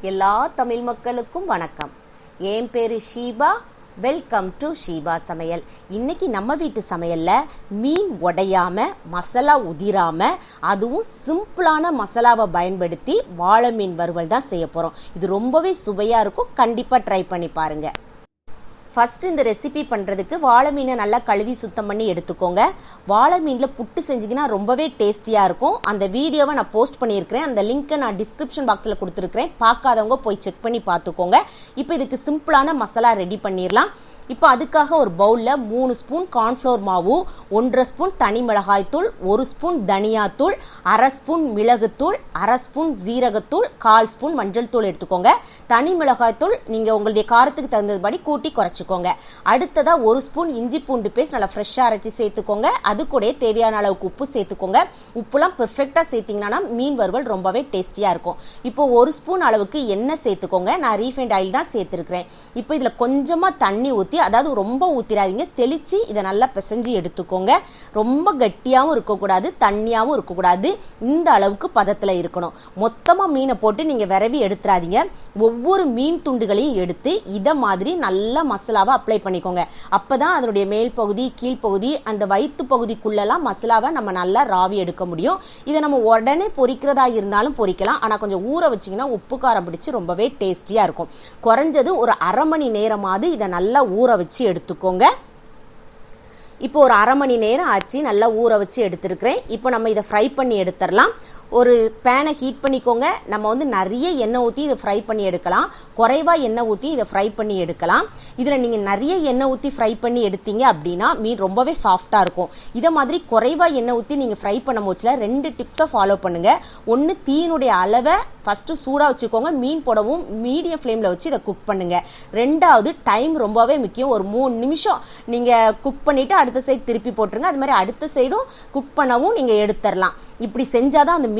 எல்லா தமிழ் மக்களுக்கும் வணக்கம். என் பேரு ஷீபா. வெல்கம் டு ஷீபா சமையல். இன்னைக்கு நம்ம வீட்டு சமையல்ல மீன் உடையாம, மசாலா உதிராம, அதுவும் சிம்பிளான மசாலாவை பயன்படுத்தி வாழை மீன் வறுவல் தான் செய்ய போறோம். இது ரொம்பவே சுவையா இருக்கும். கண்டிப்பா ட்ரை பண்ணி பாருங்க. ஃபஸ்ட்டு இந்த ரெசிபி பண்ணுறதுக்கு வாழை மீனை நல்லா கழுவி சுத்தம் பண்ணி எடுத்துக்கோங்க. வாழை மீனில் புட்டு செஞ்சிங்கன்னா ரொம்பவே டேஸ்டியாக இருக்கும். அந்த வீடியோவை நான் போஸ்ட் பண்ணியிருக்கிறேன். அந்த லிங்க்கை நான் டிஸ்கிரிப்ஷன் பாக்ஸில் கொடுத்துருக்கிறேன். பார்க்காதவங்க போய் செக் பண்ணி பார்த்துக்கோங்க. இப்போ இதுக்கு சிம்பிளான மசாலா ரெடி பண்ணிடலாம். இப்போ அதுக்காக ஒரு பவுலில் 3 ஸ்பூன் கார்ன்ஃப்ளவர் மாவு, 1.5 ஸ்பூன் தனி மிளகாய்த்தூள், 1 ஸ்பூன் தனியாத்தூள், 1/2 ஸ்பூன் மிளகுத்தூள், 1/2 ஸ்பூன் ஜீரகத்தூள், 1/4 ஸ்பூன் மஞ்சள் தூள் எடுத்துக்கோங்க. தனி மிளகாய்த்தூள் நீங்கள் உங்களுடைய காரத்துக்கு தகுந்தபடி கூட்டி குறைச்சிக்கோங்க. அடுத்ததாக 1 ஸ்பூன் இஞ்சி பூண்டு பேஸ்ட் நல்லா ஃப்ரெஷ்ஷாக அரைச்சி சேர்த்துக்கோங்க. அது கூட தேவையான அளவுக்கு உப்பு சேர்த்துக்கோங்க. உப்புலாம் பெர்ஃபெக்டாக சேர்த்திங்கன்னா மீன் வறுவல் ரொம்பவே டேஸ்டியாக இருக்கும். இப்போ 1 ஸ்பூன் அளவுக்கு எண்ணெய் சேர்த்துக்கோங்க. நான் ரீஃபைண்ட் ஆயில் தான் சேர்த்துருக்கிறேன். இப்போ இதில் கொஞ்சமாக தண்ணி ஊற்றி, அதாவது ரொம்ப ஊற்றிடாதீங்க, தெளித்து இதை நல்லா பிசைஞ்சு எடுத்துக்கோங்க. ரொம்ப கட்டியாகவும் இருக்கக்கூடாது, தண்ணியாகவும் இருக்கக்கூடாது. இந்த அளவுக்கு பதத்தில் இருக்கணும். மொத்தமாக மீனை போட்டு நீங்கள் விரவி எடுத்துடாதீங்க. ஒவ்வொரு மீன் துண்டுகளையும் எடுத்து இதை மாதிரி நல்லா மசாலாவை அப்ளை பண்ணிக்கோங்க. அப்போ தான் அதனுடைய மேல் பகுதி, கீழ்ப்பகுதி, அந்த வயிற்று பகுதிக்குள்ளெல்லாம் மசாலாவை நம்ம நல்லா ராவி எடுக்க முடியும். இதை நம்ம உடனே பொரிக்கிறதா இருந்தாலும் பொரிக்கலாம். ஆனால் கொஞ்சம் ஊற வச்சிங்கன்னா உப்பு காரம் பிடிச்சி ரொம்பவே டேஸ்டியாக இருக்கும். குறைஞ்சது ஒரு 1/2 மணி நேரமாவது இதை நல்லா ஊற வச்சு எடுத்துக்கோங்க. இப்போ ஒரு 1/2 மணி நேரம் ஆச்சு, நல்லா ஊற வச்சு எடுத்துருக்கிறேன். இப்போ நம்ம இதை ஃப்ரை பண்ணி எடுத்துடலாம். ஒரு பேனை ஹீட் பண்ணிக்கோங்க. நம்ம நிறைய எண்ணெய் ஊற்றி இதை ஃப்ரை பண்ணி எடுக்கலாம். குறைவாக எண்ணெய் ஊற்றி இதை ஃப்ரை பண்ணி எடுக்கலாம். இதில் நீங்கள் நிறைய எண்ணெய் ஊற்றி ஃப்ரை பண்ணி எடுத்தீங்க அப்படின்னா மீன் ரொம்பவே சாஃப்டாக இருக்கும். இதை மாதிரி குறைவாக எண்ணெய் ஊற்றி நீங்கள் ஃப்ரை பண்ண போச்சில் 2 டிப்ஸை ஃபாலோ பண்ணுங்கள். ஒன்று, தீயினுடைய அளவை ஃபஸ்ட்டு சூடாக வச்சுக்கோங்க. மீன் போடவும் மீடியம் ஃப்ளேமில் வச்சு இதை குக் பண்ணுங்கள். 2வது, டைம் ரொம்பவே முக்கியம். ஒரு 3 நிமிஷம் நீங்கள் குக் பண்ணிவிட்டு அடுத்த சைடு திருப்பி போட்டுருங்க. அது மாதிரி அடுத்த சைடும் குக் பண்ணவும் நீங்கள் எடுத்துடலாம். இப்படி செஞ்சாதான் அந்த மீன்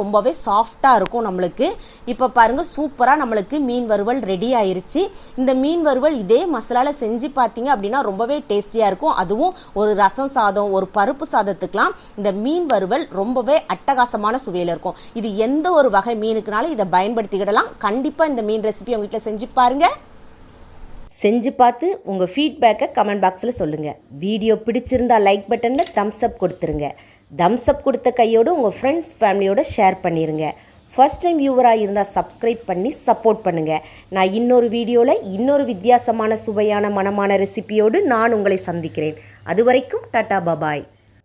ரொம்பவே சாஃப்டாக இருக்கும் நம்மளுக்கு. இப்போ பாருங்கள், சூப்பராக நம்மளுக்கு மீன் வறுவல் ரெடி ஆயிருச்சு. இந்த மீன் வறுவல் இதே மசாலாவில் செஞ்சு பார்த்தீங்க அப்படின்னா ரொம்பவே டேஸ்டியாக இருக்கும். அதுவும் ஒரு ரசம் சாதம், ஒரு பருப்பு சாதத்துக்கெலாம் இந்த மீன் வறுவல் ரொம்பவே அட்டகாசமான சுவையில் இருக்கும். இது எந்த ஒரு வகை மீனுக்குனாலும் இதை பயன்படுத்திக்கிடலாம். கண்டிப்பாக இந்த மீன் ரெசிபி உங்கள் வீட்டில் செஞ்சு பாருங்கள். செஞ்சு பார்த்து உங்கள் ஃபீட்பேக்கை கமெண்ட் பாக்ஸில் சொல்லுங்கள். வீடியோ பிடிச்சிருந்தா லைக் பட்டனில் தம்ஸ் அப் கொடுத்துருங்க. தம்ஸ் அப் கொடுத்த கையோடு உங்கள் ஃப்ரெண்ட்ஸ் ஃபேமிலியோடு ஷேர் பண்ணிடுங்க. ஃபர்ஸ்ட் டைம் வியூவராக இருந்தால் சப்ஸ்கிரைப் பண்ணி சப்போர்ட் பண்ணுங்கள். நான் இன்னொரு வீடியோவில் இன்னொரு வித்தியாசமான சுவையான மனமான ரெசிபியோடு நான் உங்களை சந்திக்கிறேன். அது வரைக்கும் டாடா பாபாய்.